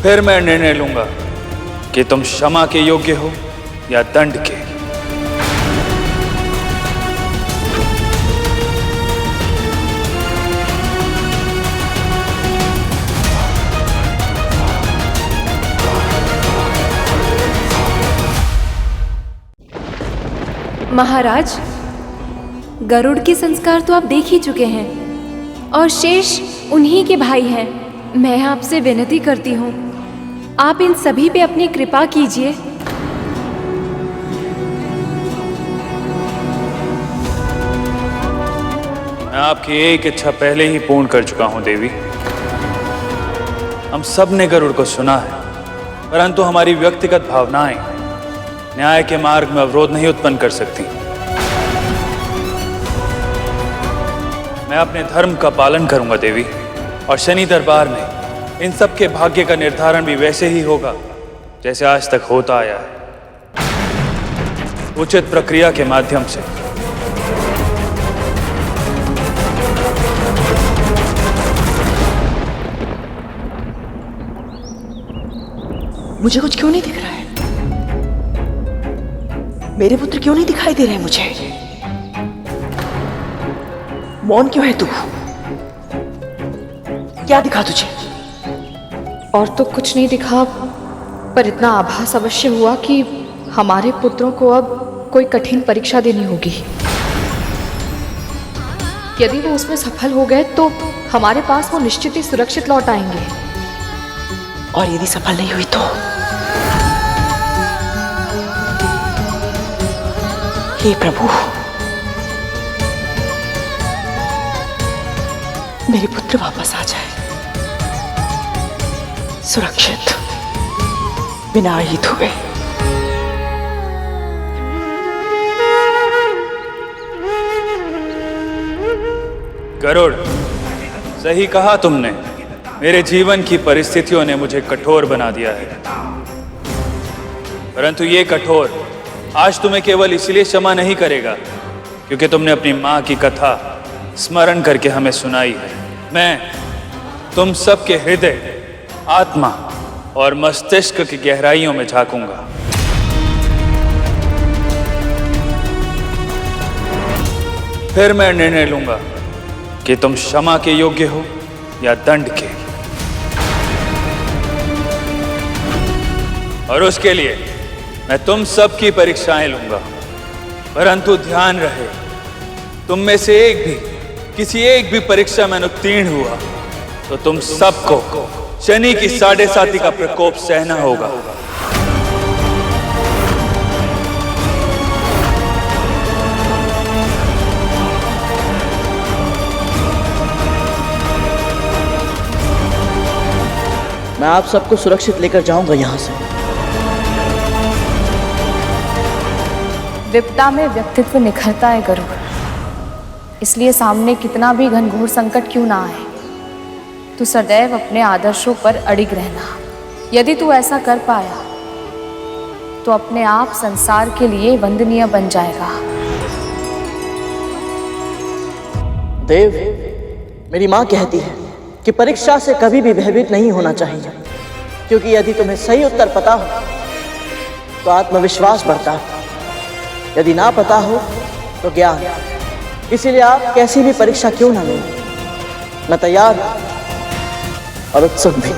फिर मैं निर्णय लूंगा कि तुम क्षमा के योग्य हो या दंड के। महाराज, गरुड़ के संस्कार तो आप देख ही चुके हैं और शेष उन्हीं के भाई हैं। मैं आपसे विनती करती हूँ, आप इन सभी पे अपनी कृपा कीजिए। मैं आपकी एक इच्छा पहले ही पूर्ण कर चुका हूं देवी। हम सब ने गरुड़ को सुना है, परंतु हमारी व्यक्तिगत भावनाएं न्याय के मार्ग में अवरोध नहीं उत्पन्न कर सकती। मैं अपने धर्म का पालन करूंगा देवी, और शनि दरबार में इन सब के भाग्य का निर्धारण भी वैसे ही होगा जैसे आज तक होता आया है, उचित प्रक्रिया के माध्यम से। मुझे कुछ क्यों नहीं दिख रहा है? मेरे पुत्र क्यों नहीं दिखाई दे रहे मुझे? मौन क्यों है तू? क्या दिखा तुझे? और तो कुछ नहीं दिखा, पर इतना आभास अवश्य हुआ कि हमारे पुत्रों को अब कोई कठिन परीक्षा देनी होगी। यदि वो उसमें सफल हो गए तो हमारे पास वो निश्चित ही सुरक्षित लौट आएंगे। और यदि सफल नहीं हुई तो? हे प्रभु, मेरे पुत्र वापस आ जाए, सुरक्षित, बिना आहित हुए। गरुड़, सही कहा तुमने। मेरे जीवन की परिस्थितियों ने मुझे कठोर बना दिया है, परंतु ये कठोर आज तुम्हें केवल इसलिए क्षमा नहीं करेगा क्योंकि तुमने अपनी मां की कथा स्मरण करके हमें सुनाई है। मैं तुम सबके हृदय, आत्मा और मस्तिष्क की गहराइयों में झांकूंगा। फिर मैं निर्णय लूंगा कि तुम क्षमा के योग्य हो या दंड के, और उसके लिए मैं तुम सब की परीक्षाएं लूंगा। परंतु ध्यान रहे, तुम में से किसी एक भी परीक्षा में उत्तीर्ण हुआ तो तुम सबको शनि की 7.5 का प्रकोप सहना होगा। मैं आप सबको सुरक्षित लेकर जाऊंगा यहां से। विपदा में व्यक्तित्व निखरता है गरुड़, इसलिए सामने कितना भी घनघोर संकट क्यों ना आए, तू सदैव अपने आदर्शों पर अडिग रहना। यदि तू ऐसा कर पाया तो अपने आप संसार के लिए वंदनीय बन जाएगा। देव, मेरी मां कहती है कि परीक्षा से कभी भी भयभीत नहीं होना चाहिए, क्योंकि यदि तुम्हें सही उत्तर पता हो तो आत्मविश्वास बढ़ता है, यदि ना पता हो तो ज्ञान। इसीलिए आप कैसी भी परीक्षा क्यों ना लें, मैं तैयार हूं और उत्सुक भी।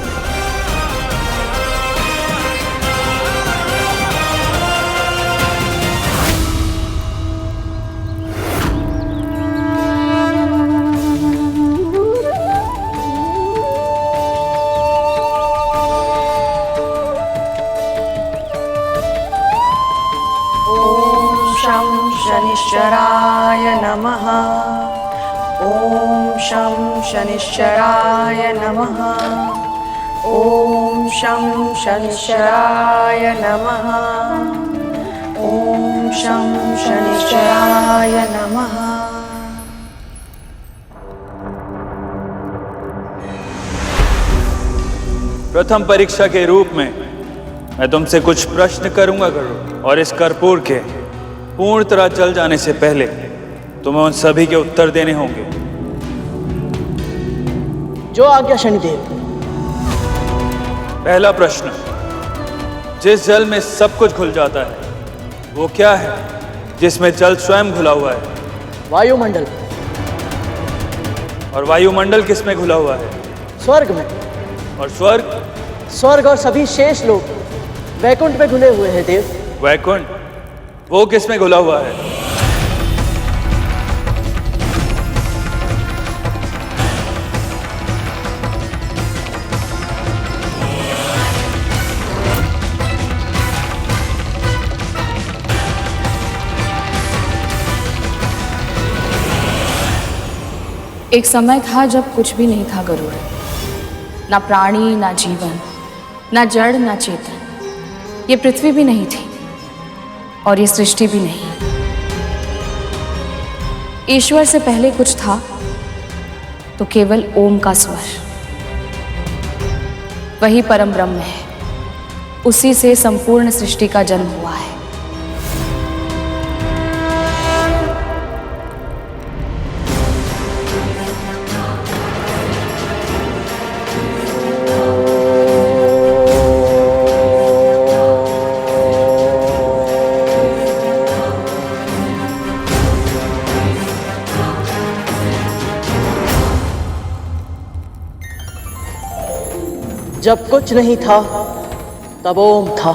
शनिश्चराय नमः। ओम शं शनिश्चराय नमः। ओम शं शनिश्चराय नमः। ओम शं शनिश्चराय नमः। प्रथम परीक्षा के रूप में मैं तुमसे कुछ प्रश्न करूंगा गरुड़, और इस कर्पूर के पूर्ण तरह जल जाने से पहले तुम्हें उन सभी के उत्तर देने होंगे। जो आज्ञा शनिदेव। पहला प्रश्न, जिस जल में सब कुछ घुल जाता है वो क्या है जिसमें जल स्वयं घुला हुआ है? वायुमंडल। और वायुमंडल किस में घुला हुआ है? स्वर्ग में। और स्वर्ग? स्वर्ग और सभी शेष लोग वैकुंठ में घुले हुए हैं देव। वैकुंठ, वो किस में घुला हुआ है? एक समय था जब कुछ भी नहीं था गरुड़, ना प्राणी, ना जीवन, ना जड़, ना चेतन। ये पृथ्वी भी नहीं थी और ये सृष्टि भी नहीं। ईश्वर से पहले कुछ था तो केवल ओम का स्वर, वही परम ब्रह्म है। उसी से संपूर्ण सृष्टि का जन्म हुआ है। जब कुछ नहीं था तब ओम था।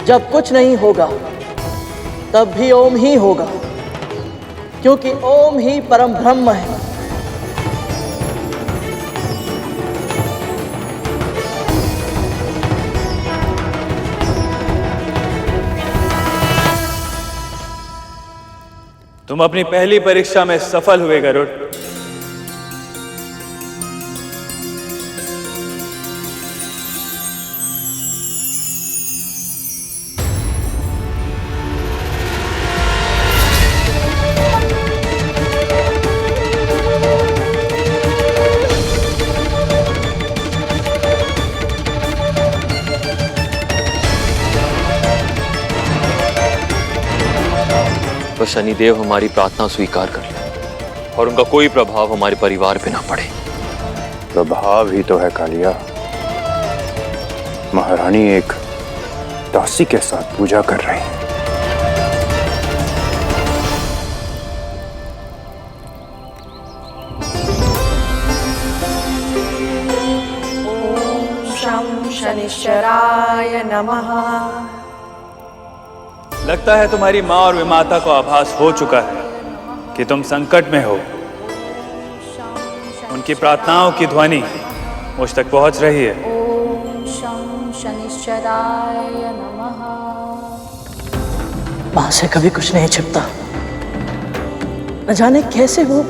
जब कुछ नहीं होगा तब भी ओम ही होगा, क्योंकि ओम ही परम ब्रह्म है। तुम अपनी पहली परीक्षा में सफल हुए गरुड़। तो शनिदेव हमारी प्रार्थना स्वीकार कर ले और उनका कोई प्रभाव हमारे परिवार पे ना पड़े। प्रभाव ही तो है कालिया। महारानी एक दासी के साथ पूजा कर रही है। ओम शं शनिश्चराय नमः। लगता है तुम्हारी माँ और विमाता को आभास हो चुका है कि तुम संकट में हो। उनकी प्रार्थनाओं की ध्वनि मुझ तक पहुंच रही है। ओम शं शनिश्चराय नमः। मां से कभी कुछ नहीं छिपता। न जाने कैसे वो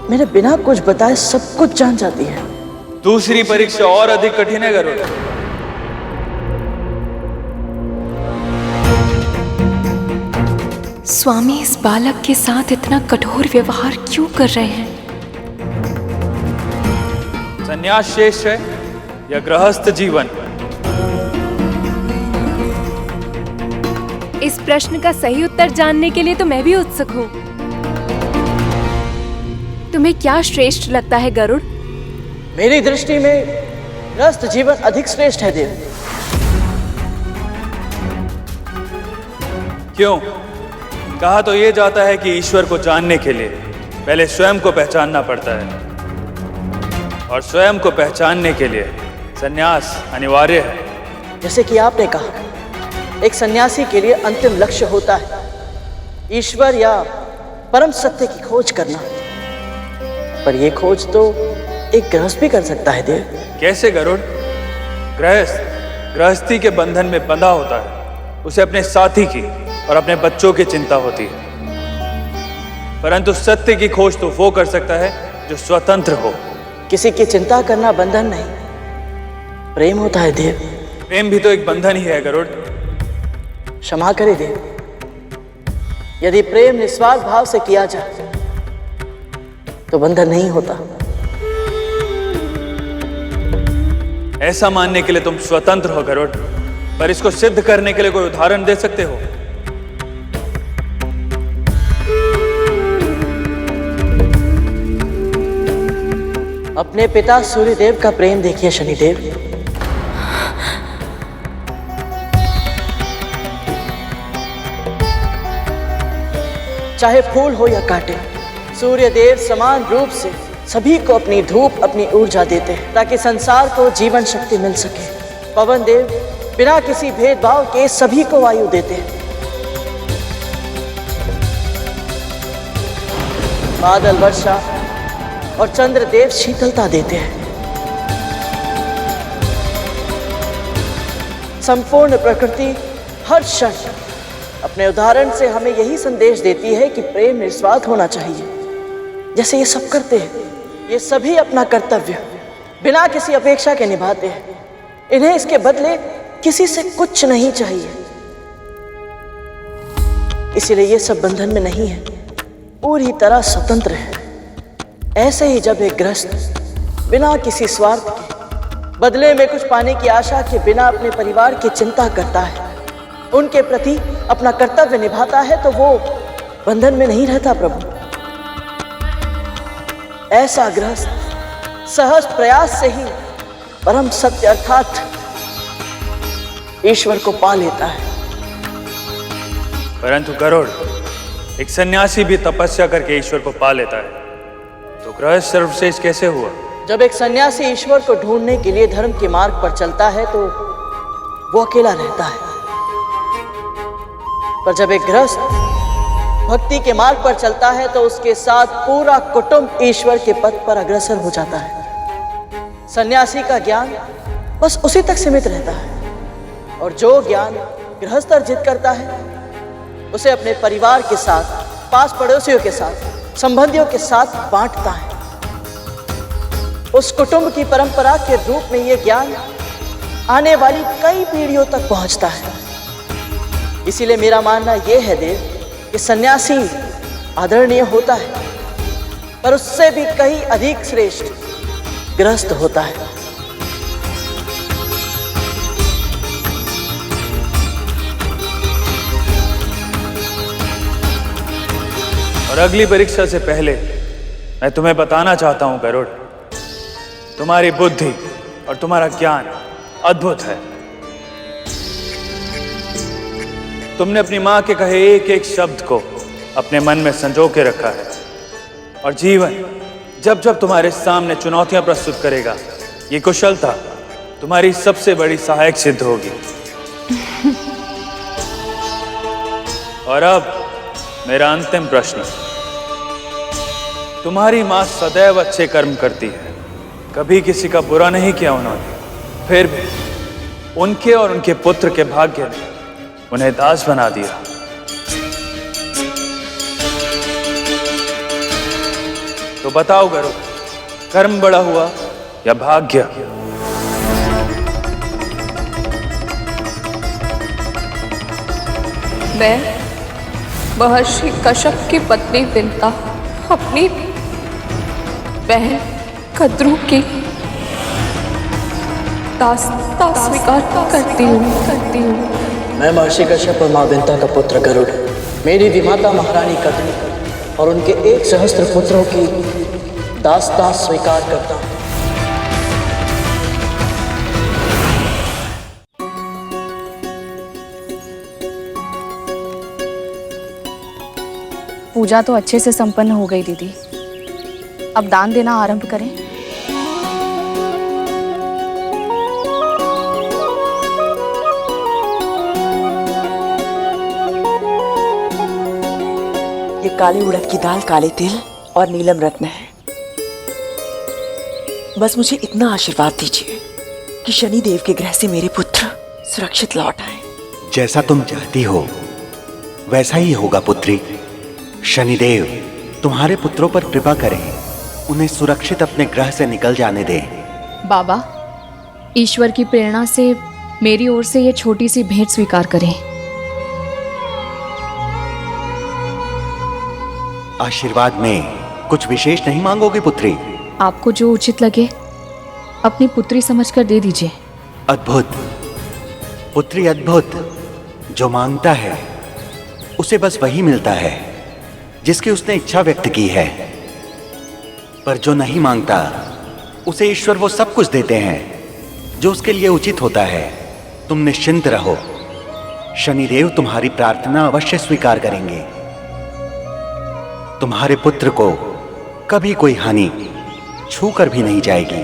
मेरे बिना कुछ बताए सब कुछ जान जाती है। दूसरी परीक्षा और अधिक कठिन है गरुड़। स्वामी इस बालक के साथ इतना कठोर व्यवहार क्यों कर रहे हैं? संन्यास श्रेष्ठ है या गृहस्थ जीवन? इस प्रश्न का सही उत्तर जानने के लिए तो मैं भी उत्सुक हूँ। तुम्हें क्या श्रेष्ठ लगता है गरुड़? मेरी दृष्टि में गृहस्थ जीवन अधिक श्रेष्ठ है देव। क्यों? कहा तो ये जाता है कि ईश्वर को जानने के लिए पहले स्वयं को पहचानना पड़ता है, और स्वयं को पहचानने के लिए संन्यास अनिवार्य है। जैसे कि आपने कहा, एक सन्यासी के लिए अंतिम लक्ष्य होता है ईश्वर या परम सत्य की खोज करना, पर यह खोज तो एक गृहस्थ भी कर सकता है देव। कैसे गरुड़? गृहस्थी के बंधन में बंधा होता है, उसे अपने साथी की और अपने बच्चों की चिंता होती है, परंतु सत्य की खोज तो वो कर सकता है जो स्वतंत्र हो। किसी की चिंता करना बंधन नहीं, प्रेम होता है देव। प्रेम भी तो एक बंधन ही है गरुड़। क्षमा करे देव, यदि प्रेम निस्वार्थ भाव से किया जाए तो बंधन नहीं होता। ऐसा मानने के लिए तुम स्वतंत्र हो गरुड़, पर इसको सिद्ध करने के लिए कोई उदाहरण दे सकते हो? अपने पिता सूर्यदेव का प्रेम देखिए शनिदेव। चाहे फूल हो या कांटे, सूर्यदेव समान रूप से सभी को अपनी धूप, अपनी ऊर्जा देते हैं ताकि संसार को जीवन शक्ति मिल सके। पवन देव बिना किसी भेदभाव के सभी को वायु देते हैं। बादल वर्षा और चंद्रदेव शीतलता देते हैं। संपूर्ण प्रकृति हर क्षण अपने उदाहरण से हमें यही संदेश देती है कि प्रेम निस्वार्थ होना चाहिए। जैसे ये सब करते हैं, ये सभी अपना कर्तव्य बिना किसी अपेक्षा के निभाते हैं। इन्हें इसके बदले किसी से कुछ नहीं चाहिए, इसीलिए ये सब बंधन में नहीं है, पूरी तरह स्वतंत्र है। ऐसे ही जब एक गृहस्थ बिना किसी स्वार्थ के बदले में कुछ पाने की आशा के बिना अपने परिवार की चिंता करता है, उनके प्रति अपना कर्तव्य निभाता है, तो वो बंधन में नहीं रहता प्रभु। ऐसा गृहस्थ सहज प्रयास से ही परम सत्य अर्थात ईश्वर को पा लेता है। परंतु गरुड़, एक सन्यासी भी तपस्या करके ईश्वर को पा लेता है। तो गृहस्थ सर्वश्रेष्ठ कैसे हुआ? जब एक सन्यासी ईश्वर को ढूंढने के लिए धर्म के मार्ग पर चलता है तो वो अकेला रहता है, पर जब एक गृहस्थ भक्ति के मार्ग पर चलता है तो उसके साथ पूरा कुटुंब ईश्वर के पथ पर अग्रसर हो जाता है। सन्यासी का ज्ञान बस उसी तक सीमित रहता है और जो ज्ञान गृहस्थ अर्जित करता है उसे अपने परिवार के साथ, पास पड़ोसियों के साथ, संबंधियों के साथ बांटता है। उस कुटुंब की परंपरा के रूप में यह ज्ञान आने वाली कई पीढ़ियों तक पहुंचता है। इसीलिए मेरा मानना यह है देव कि सन्यासी आदरणीय होता है, पर उससे भी कहीं अधिक श्रेष्ठ गृहस्थ होता है। और अगली परीक्षा से पहले मैं तुम्हें बताना चाहता हूं गरुड़, तुम्हारी बुद्धि और तुम्हारा ज्ञान अद्भुत है। तुमने अपनी मां के कहे एक एक शब्द को अपने मन में संजो के रखा है और जीवन जब जब तुम्हारे सामने चुनौतियां प्रस्तुत करेगा, ये कुशलता तुम्हारी सबसे बड़ी सहायक सिद्ध होगी। और अब मेरा अंतिम प्रश्न, तुम्हारी मां सदैव अच्छे कर्म करती है, कभी किसी का बुरा नहीं किया उन्होंने, फिर भी उनके और उनके पुत्र के भाग्य ने उन्हें दास बना दिया। तो बताओ गरुड़, कर्म बड़ा हुआ या भाग्य? मैं महर्षि कश्यप की पत्नी विंता अपनी बहन कद्रू की दास्ता स्वीकार करती हूँ। मैं महर्षि कश्यप और मां विंता का पुत्र गरुड़, मेरी विमाता महारानी कद्रू और उनके 1 सहस्त्र पुत्रों की दास्तां स्वीकार करता हूँ। पूजा तो अच्छे से संपन्न हो गई दीदी, अब दान देना आरंभ करें। ये काली उड़द की दाल, काले तिल और नीलम रत्न है। बस मुझे इतना आशीर्वाद दीजिए कि शनि देव के ग्रह से मेरे पुत्र सुरक्षित लौट आए। जैसा तुम चाहती हो वैसा ही होगा पुत्री। शनिदेव तुम्हारे पुत्रों पर कृपा करें, उन्हें सुरक्षित अपने ग्रह से निकल जाने दें। बाबा, ईश्वर की प्रेरणा से मेरी ओर से ये छोटी सी भेंट स्वीकार करें। आशीर्वाद में कुछ विशेष नहीं मांगोगे पुत्री? आपको जो उचित लगे अपनी पुत्री समझकर दे दीजिए। अद्भुत पुत्री, अद्भुत। जो मांगता है उसे बस वही मिलता है जिसकी उसने इच्छा व्यक्त की है, पर जो नहीं मांगता उसे ईश्वर वो सब कुछ देते हैं जो उसके लिए उचित होता है। तुम निश्चिंत रहो, शनिदेव तुम्हारी प्रार्थना अवश्य स्वीकार करेंगे। तुम्हारे पुत्र को कभी कोई हानि छूकर भी नहीं जाएगी।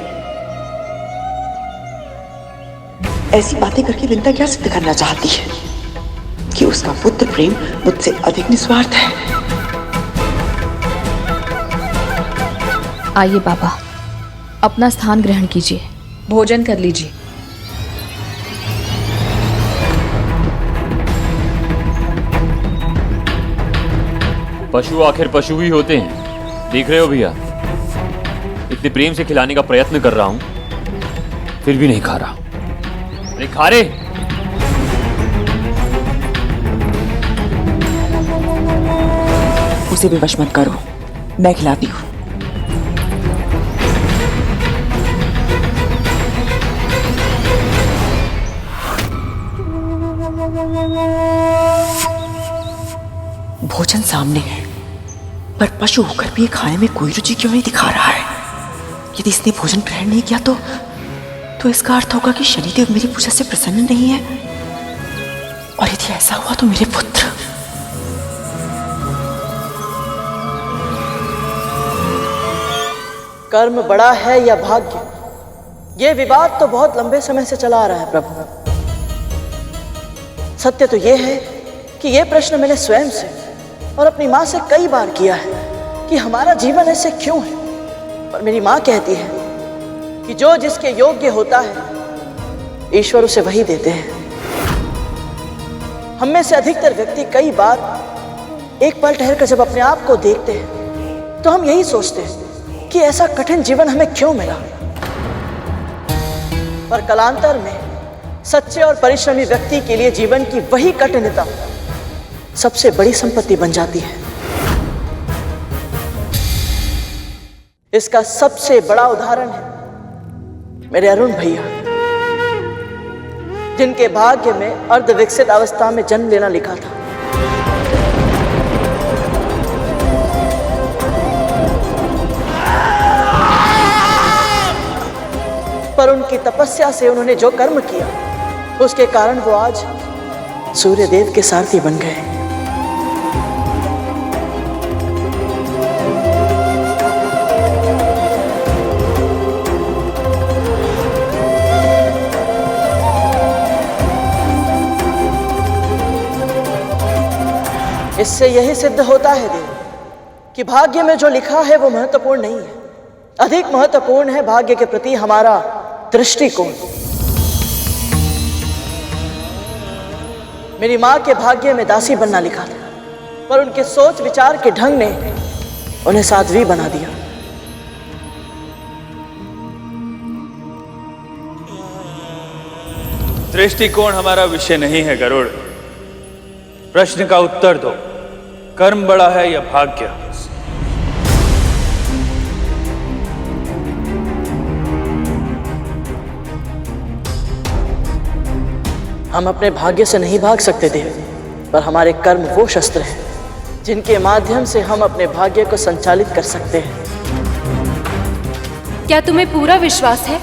ऐसी बातें करके विंता क्या सिद्ध करना चाहती है कि उसका पुत्र प्रेम मुझसे अधिक निस्वार्थ है। आइए बाबा, अपना स्थान ग्रहण कीजिए, भोजन कर लीजिए। पशु आखिर पशु ही होते हैं, देख रहे हो भैया। इतने प्रेम से खिलाने का प्रयत्न कर रहा हूं, फिर भी नहीं खा रहा। अरे खा रे। उसे विवश मत करो, मैं खिलाती हूँ। भोजन सामने है, पर पशु होकर भी ये खाने में कोई रुचि क्यों नहीं दिखा रहा है? यदि इसने भोजन ग्रहण नहीं किया तो इसका अर्थ होगा कि शनिदेव मेरी पूजा से प्रसन्न नहीं है, और यदि ऐसा हुआ तो मेरे पुत्र। कर्म बड़ा है या भाग्य, ये विवाद तो बहुत लंबे समय से चला आ रहा है प्रभु। सत्य तो ये है कि ये प्रश्न मैंने स्वयं से और अपनी माँ से कई बार किया है कि हमारा जीवन ऐसे क्यों है। पर मेरी माँ कहती है कि जो जिसके योग्य होता है ईश्वर उसे वही देते हैं। हम में से अधिकतर व्यक्ति कई बार एक पल ठहर कर जब अपने आप को देखते हैं तो हम यही सोचते हैं कि ऐसा कठिन जीवन हमें क्यों मिला। पर कालांतर में सच्चे और परिश्रमी व्यक्ति के लिए जीवन की वही कठिनता सबसे बड़ी संपत्ति बन जाती है। इसका सबसे बड़ा उदाहरण है मेरे अरुण भैया, जिनके भाग्य में अर्धविकसित अवस्था में जन्म लेना लिखा था। पर उनकी तपस्या से उन्होंने जो कर्म किया उसके कारण वो आज सूर्यदेव के सारथी बन गए। इससे यही सिद्ध होता है देव कि भाग्य में जो लिखा है वो महत्वपूर्ण नहीं है। अधिक महत्वपूर्ण है भाग्य के प्रति हमारा दृष्टिकोण। मेरी माँ के भाग्य में दासी बनना लिखा था, पर उनके सोच विचार के ढंग ने उन्हें साध्वी बना दिया। दृष्टिकोण हमारा विषय नहीं है गरुड़। प्रश्न का उत्तर दो, कर्म बड़ा है या भाग्य? हम अपने भाग्य से नहीं भाग सकते देव, पर हमारे कर्म वो शस्त्र हैं जिनके माध्यम से हम अपने भाग्य को संचालित कर सकते हैं। क्या तुम्हें पूरा विश्वास है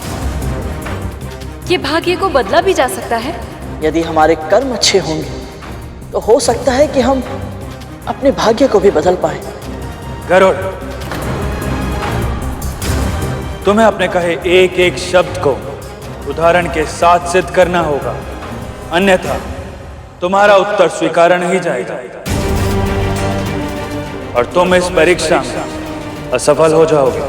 कि भाग्य को बदला भी जा सकता है? यदि हमारे कर्म अच्छे होंगे तो हो सकता है कि हम अपने भाग्य को भी बदल पाए। गरुड़, तुम्हें अपने कहे एक एक शब्द को उदाहरण के साथ सिद्ध करना होगा, अन्यथा तुम्हारा उत्तर स्वीकार नहीं जाएगा और तुम इस परीक्षा में असफल हो जाओगे।